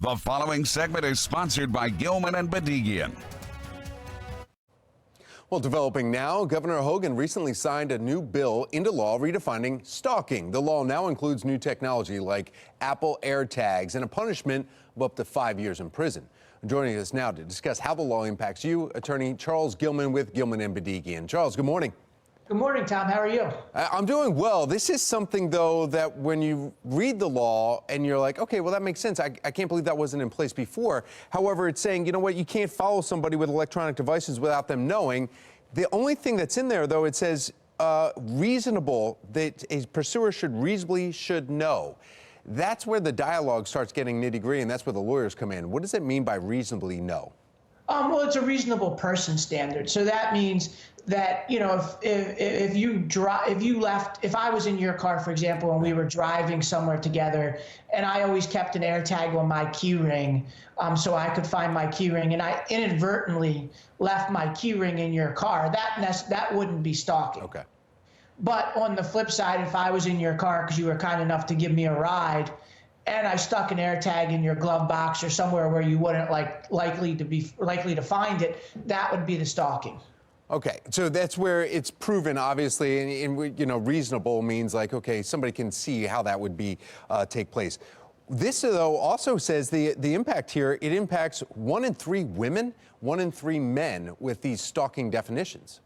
The following segment is sponsored by Gilman Bedigian. Well, developing now, Governor Hogan recently signed a new bill into law redefining stalking. The law now includes new technology like Apple AirTags and a punishment of up to 5 years in prison. Joining us now to discuss how the law impacts you, attorney Charles Gilman with Gilman Bedigian. Charles, good morning. Good morning, Tom. How are you? I'm doing well. This is something, though, that when you read the law and you're like, okay, well, that makes sense. I can't believe that wasn't in place before. However, it's saying, you know what, you can't follow somebody with electronic devices without them knowing. The only thing that's in there, though, it says reasonable, that a pursuer should know. That's where the dialogue starts getting nitty-gritty, and that's where the lawyers come in. What does it mean by reasonably know? Well, it's a reasonable person standard. So that means that, you know, if I was in your car, for example, and we were driving somewhere together, and I always kept an AirTag on my key ring, so I could find my key ring, and I inadvertently left my key ring in your car, that wouldn't be stalking. Okay. But on the flip side, if I was in your car because you were kind enough to give me a ride, and I stuck an AirTag in your glove box or somewhere where you wouldn't likely to find it, that would be the stalking. Okay, so that's where it's proven, obviously, and you know, reasonable means like, okay, somebody can see how that would be take place. This, though, also says the impact here, it impacts 1 in 3 women, 1 in 3 men with these stalking definitions.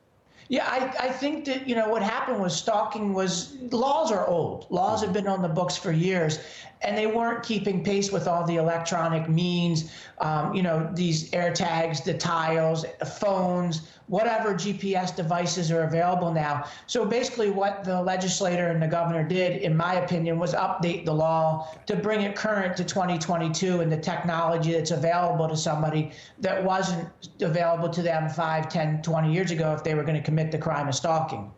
Yeah, I think that, you know, what happened was laws are old. Laws have been on the books for years, and they weren't keeping pace with all the electronic means, you know, these AirTags, the tiles, phones, whatever GPS devices are available now. So basically what the legislator and the governor did, in my opinion, was update the law to bring it current to 2022 and the technology that's available to somebody that wasn't available to them 5, 10, 20 years ago if they were going to commit the crime of stalking.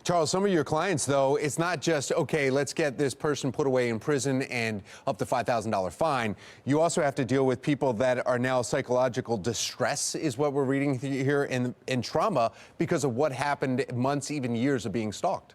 Charles, some of your clients, though, it's not just, okay, let's get this person put away in prison and up to $5,000 fine. You also have to deal with people that are now psychological distress, is what we're reading here, in trauma because of what happened months, even years of being stalked.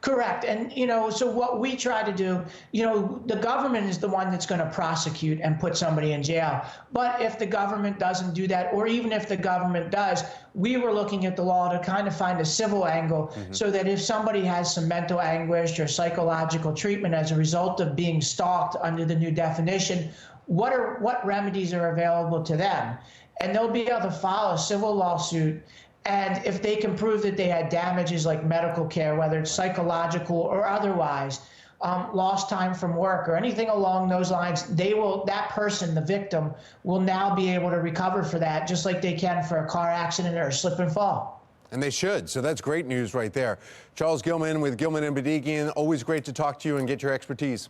Correct. And, you know, so what we try to do, you know, the government is the one that's going to prosecute and put somebody in jail. But if the government doesn't do that, or even if the government does, we were looking at the law to kind of find a civil angle so that if somebody has some mental anguish or psychological treatment as a result of being stalked under the new definition, what remedies are available to them? And they'll be able to file a civil lawsuit. And if they can prove that they had damages like medical care, whether it's psychological or otherwise, lost time from work or anything along those lines, that person, the victim, will now be able to recover for that, just like they can for a car accident or a slip and fall. And they should. So that's great news right there. Charles Gilman with Gilman Bedigian, always great to talk to you and get your expertise.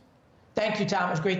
Thank you, Tom. It was great to